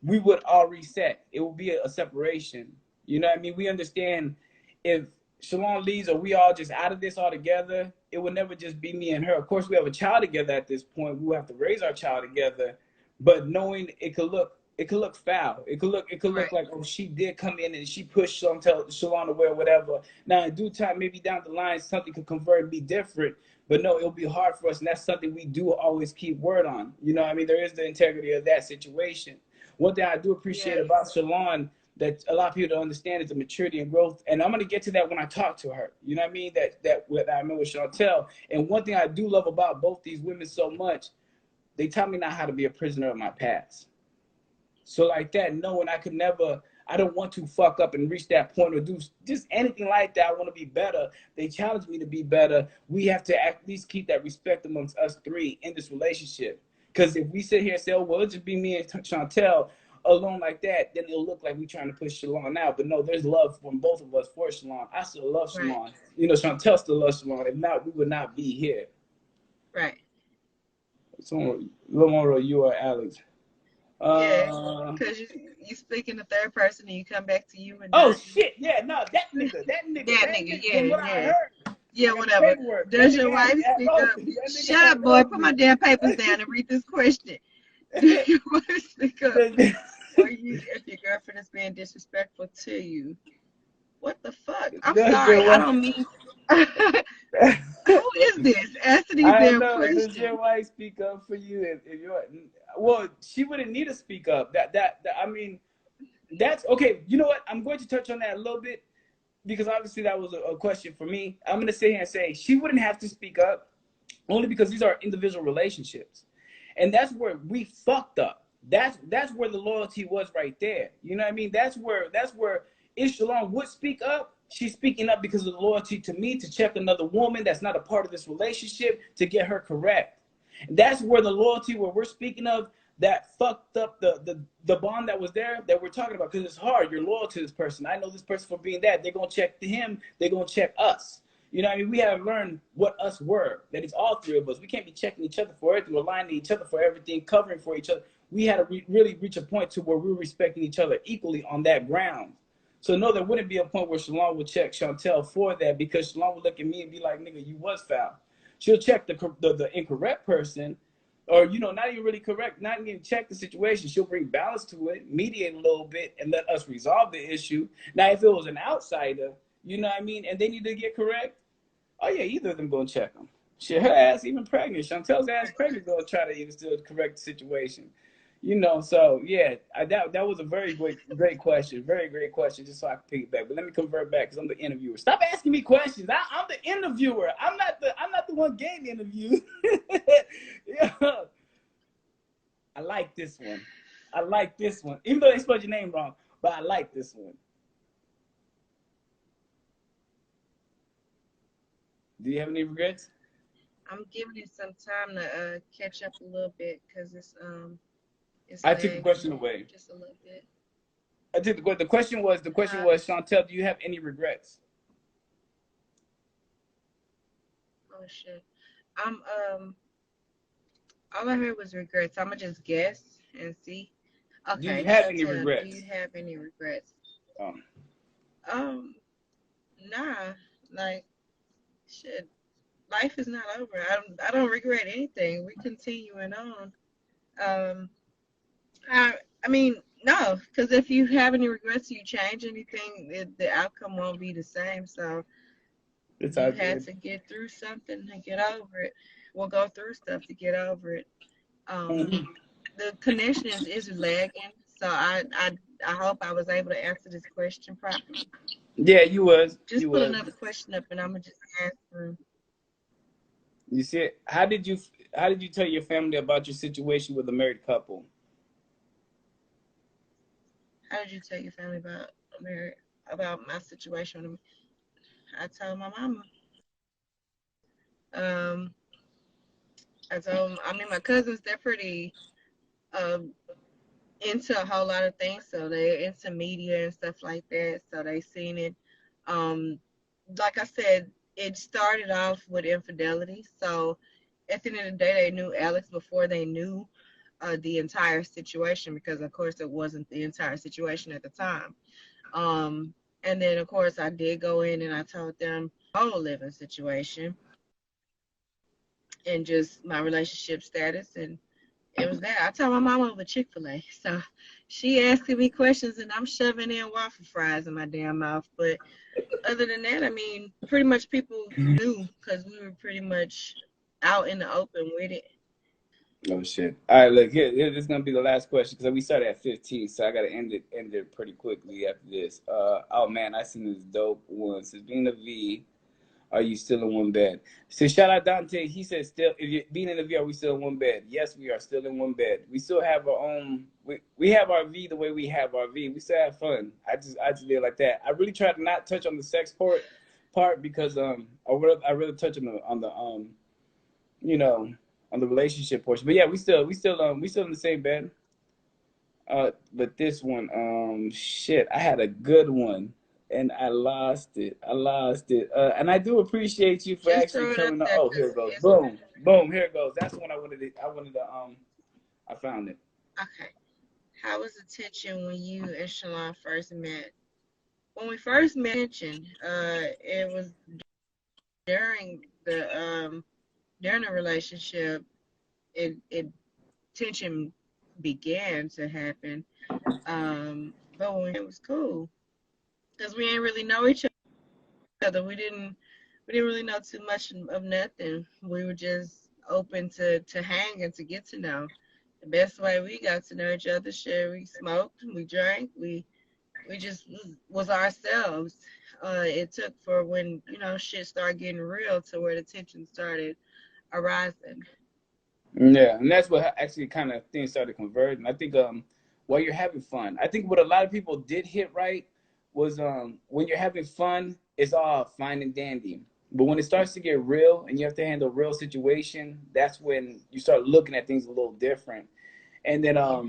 we would all reset. It would be a separation. You know what I mean? We understand if Shalon leaves or we all just out of this altogether, it would never just be me and her. Of course, we have a child together at this point. We will have to raise our child together. But knowing it could look it could look foul. It could look Right. like, oh, she did come in and she pushed Shalon away or whatever. Now in due time, maybe down the line, something could convert and be different. But no, it'll be hard for us, and that's something we do always keep word on. You know, what I mean, there is the integrity of that situation. One thing I do appreciate Yes. about Shalon that a lot of people don't understand is the maturity and growth. And I'm gonna get to that when I talk to her. You know what I mean? That what I know with Shantell. And one thing I do love about both these women so much, they taught me not how to be a prisoner of my past. So like that, knowing I could never, I don't want to fuck up and reach that point or do just anything like that. I want to be better. They challenge me to be better. We have to at least keep that respect amongst us three in this relationship. Because if we sit here and say, oh, well, it'll just be me and Shantell alone like that, then it'll look like we're trying to push Shalon out. But no, there's love from both of us for Shalon. I still love Right. Shalon. You know, Shantell still loves Shalon. If not, we would not be here. Right. So, a little more you or Alex. Yeah. Uh, Because you speak in the third person and you come back to you and Oh not shit! Yeah, no, that nigga. From Yeah, what I yeah. heard Yeah, and the whatever. paperwork, that Does nigga your wife had speak both. up? That nigga Shut had up, boy. both Put my damn papers down and read this question. Do your wife speak up? Or you, if your girlfriend is being disrespectful to you? What the fuck? I'm Does sorry. your I wife? don't mean. Who is this? Answer these I don't damn know. Does your questions. wife speak up for you? If you're, well, she wouldn't need to speak up. That I mean, that's okay. You know what? I'm going to touch on that a little bit because obviously that was a question for me. I'm going to sit here and say she wouldn't have to speak up only because these are individual relationships, and that's where we fucked up. That's where the loyalty was right there. You know what I mean? That's where if Shalom would speak up, she's speaking up because of the loyalty to me to check another woman that's not a part of this relationship to get her correct. That's where the loyalty where we're speaking of that fucked up the bond that was there that we're talking about because it's hard. You're loyal to this person. I know this person for being that. They're gonna check to him. They're gonna check us. You know what I mean? We have learned what us were. That it's all three of us. We can't be checking each other for everything, relying on each other for everything, covering for each other. We had to really reach a point to where we were respecting each other equally on that ground. So no, there wouldn't be a point where Shalom would check Shantell for that because Shalom would look at me and be like, "Nigga, you was foul." She'll check the incorrect person, or not even really correct, not even check the situation. She'll bring balance to it, mediate a little bit, and let us resolve the issue. Now, if it was an outsider, you know what I mean, and they need to get correct, oh yeah, either of them gonna check them. Shit, her ass even pregnant. Chantell's ass pregnant gonna try to even still correct the situation. So yeah, that was a very great question, very great question. Just so I can pick it back, but let me convert back because I'm the interviewer. Stop asking me questions. I'm the interviewer. I'm not the one getting the interview. Yeah, I like this one. I like this one, even though they spelled your name wrong. But I like this one. Do you have any regrets? I'm giving it some time to catch up a little bit because it's I took the lagging question away. just a little bit. I did the question was Shantell, do you have any regrets? Oh shit. I'm all I heard was regrets. I'ma just guess and see. Do you Okay, have any Shantell, do you regrets? have any regrets? Um, Um, nah. Like shit. Life is not over. I don't regret anything. We're continuing on. Um, I mean, no, because if you have any regrets, you change anything, the outcome won't be the same. So it's you all had good. to get through something to get over it. We'll go through stuff to get over it. Um, Mhm. the connection is lagging, so I hope I was able to answer this question properly. Yeah, you was. Just You put was. another question up, and I'm gonna just answer. You see it? How did you tell your family about your situation with a married couple? How did you tell your family about my situation? I told my mama. Um, I mean, my cousins, they're pretty um into a whole lot of things, so they're into media and stuff like that. So they seen it. Um, like I said, it started off with infidelity. So at the end of the day, they knew Alex before they knew the entire situation because, of course, it wasn't the entire situation at the time. Um, and then, of course, I did go in and I told them whole living situation and just my relationship status It was that. I told my mom over Chick-fil-A. So she asking me questions and I'm shoving in waffle fries in my damn mouth. But other than that, I mean, pretty much people knew because we were pretty much out in the open with it. Oh shit! All right, look here. This is gonna be the last question because we started at 15, so I gotta end it pretty quickly after this. Oh man, I seen this dope one. Says being a V, are you still in one bed? So shout out Dante. He said still. If you're being in the V, are we still in one bed? Yes, we are still in one bed. We still have our own. We have our V the way we have our V. We still have fun. I just did like that. I really try to not touch on the sex part because I really touch on the you know, on the relationship portion. But yeah, we still in the same bed. But this one, shit, I had a good one and I lost it. And I do appreciate you for Just actually throw it up coming up. there Oh, here because it goes. it's Boom, boom. Here it goes. That's the one I wanted to. I found it. okay. How was the tension when you and Shalon first met? When we first mentioned, it was during the relationship. It tension began to happen. But when it was cool, because we didn't really know each other. We didn't really know too much of nothing. We were just open to hang and to get to know. The best way we got to know each other, shit, we smoked, we drank, we just was ourselves. It took for when shit started getting real to where the tension started arising. Yeah, and that's what actually kind of things started converging. I think while you're having fun, I think what a lot of people did hit right was when you're having fun, it's all fine and dandy. But when it starts to get real and you have to handle real situation, that's when you start looking at things a little different. And then Yeah.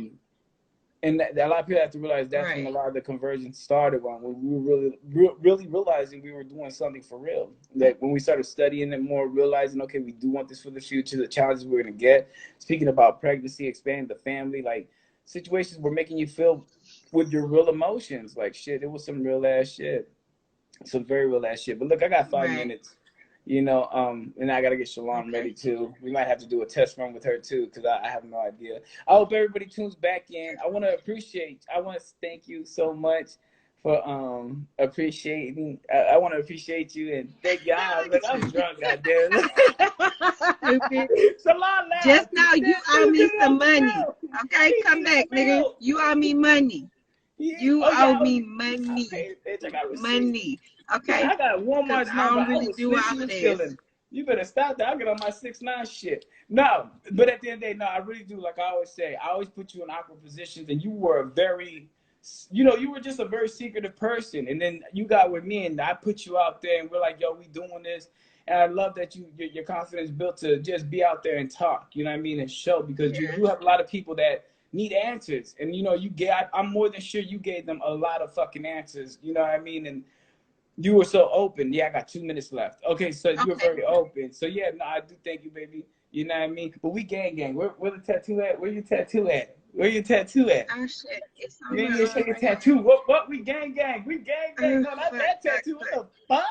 and a lot of people have to realize that's when a Right. lot of the conversion started on, when we were really realizing we were doing something for real. That when we started studying it more, realizing, okay, we do want this for the future, the challenges we're going to get. Speaking about pregnancy, expanding the family, like situations were making you feel with your real emotions. Like shit, it was some real ass shit, some very real ass shit. But look, I got five Right. minutes. And I gotta get Shalon Okay. ready too. We might have to do a test run with her too, because I have no idea. I hope everybody tunes back in. I want to thank you so much for appreciating. I want to appreciate you and thank you. Look Look, at I'm you. drunk, goddamn. Stupid. Shalon Just laughed. now He you said, owe "Get me it some off the money. bill." Okay, He come needs the back, nigga. bill. You owe me money. You Oh yeah, owe me I money. paid bitch. I got receipts. Money. Yeah, Okay? I got Because Walmart's I number. don't I really was do snitching all of and this. stealing. You better stop that. I'll get on my 6ix9ine shit. No, but at the end of the day, no, I really do. Like I always say, I always put you in awkward positions, and you were you were just a very secretive person. And then you got with me, and I put you out there, and we're like, yo, we doing this. And I love that your confidence built to just be out there and talk. You know what I mean, and show because you Yeah. do have a lot of people that need answers, and I'm more than sure you gave them a lot of fucking answers. You know what I mean, and you were so open. Yeah, I got 2 minutes left. Okay, so you were Okay. very open. So yeah, no, I do thank you, baby. You know what I mean? But we gang. Where the tattoo at? Where your tattoo at? Where your tattoo at? Oh, shit. It's on You my ain't even arm shake a right here. tattoo. What? We gang. We gang. Oh, No, not fuck, that fuck, tattoo. What fuck. the fuck?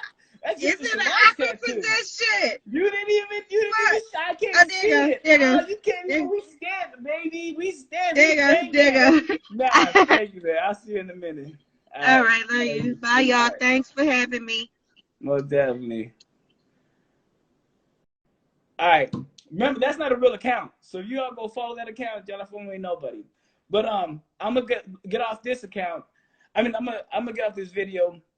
That's just It's a in an Shalon awkward tattoo. position. You didn't even, Fuck. I can't Oh, see it. there Oh, you you can't go. even, we stand, baby. We stand, we There you go. gang. There you Nah, go. thank you, man. I'll see you in a minute. All All right. right, love you. Bye, All y'all. right. Thanks for having me. Most definitely. All right. Remember, that's not a real account. So if you all go follow that account, y'all not ain't nobody. But I'm gonna get off this account. I'm gonna get off this video